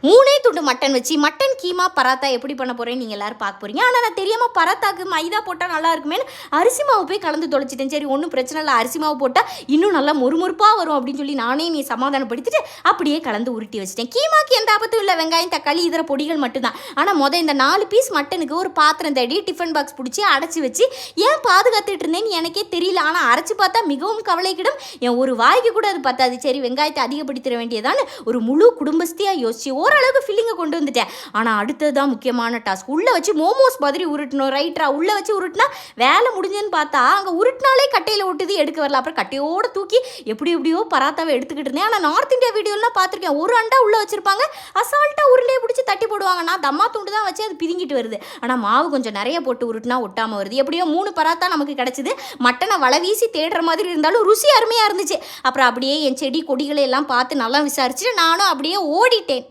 3 துண்டு மட்டன் வச்சு மட்டன் கீமா பராத்தா எப்படி பண்ண போகிறேன்னு நீங்கள் எல்லோரும் பார்க்க போகிறீங்க. ஆனால் நான் தெரியாமல் பராத்தாக்கு மைதா போட்டால் நல்லா இருக்குமேனு அரிசி மாவு போய் கலந்து தொலைச்சிட்டேன். சரி ஒன்றும் பிரச்சனை இல்லை, அரிசி மாவு போட்டால் இன்னும் நல்லா மொறுமொறுப்பாக வரும் அப்படின்னு சொல்லி நானே நீ சமாதானப்படுத்திட்டு அப்படியே கலந்து உருட்டி வச்சிட்டேன். கீமாக்கு எந்த ஆபத்தும் இல்லை, வெங்காயம் தக்காளி இதர பொடிகள் மட்டும்தான். ஆனால் இந்த 4 பீஸ் மட்டனுக்கு ஒரு பாத்திரம் தேடி டிஃபன் பாக்ஸ் பிடிச்சி அடைச்சி வச்சு ஏன் பாதுகாத்துட்டு இருந்தேன்னு எனக்கே தெரியல. ஆனால் அரைச்சி பார்த்தா மிகவும் கவலைக்கிடும். என் ஒரு வாய்க்கு கூட அது பத்தாது. சரி வெங்காயத்தை அதிகப்படுத்திட வேண்டியதான்னு ஒரு முழு குடும்பஸ்தியாக யோசிச்சு ஓரளவுக்கு ஃபில்லிங்கை கொண்டு வந்துட்டேன். ஆனால் அடுத்தது தான் முக்கியமான டாஸ்க். உள்ளே வச்சு மோமோஸ் மாதிரி உருட்டணும். ரைட்டரா உள்ளே வச்சு உருட்டினா வேலை முடிஞ்சுன்னு பார்த்தா அங்கே உருட்டினாலே கட்டையில் ஒட்டுது, எடுக்க வரல. அப்புறம் கட்டையோடு தூக்கி எப்படியோ பராத்தாவை எடுத்துக்கிட்டு இருந்தேன். ஆனால் நார்த் இந்தியா வீடியோலாம் பார்த்துருக்கேன், ஒரு அண்டா உள்ளே வச்சுருப்பாங்க, அசால்ட்டாக உருண்டையை பிடிச்சி தட்டி போடுவாங்க. நான் தம்மா துண்டு தான் வச்சு அது பிதுங்கிட்டு வருது. ஆனால் மாவு கொஞ்சம் நிறைய போட்டு உருட்டினா ஒட்டாமல் வருது. எப்படியோ 3 பராத்தா நமக்கு கிடச்சிது. மட்டனை வலை வீசி தேடுற மாதிரி இருந்தாலும் ருசி அருமையாக இருந்துச்சு. அப்புறம் அப்படியே என் செடி கொடிகளை எல்லாம் பார்த்து நல்லா விசாரிச்சுட்டு நானும் அப்படியே ஓடிட்டேன்.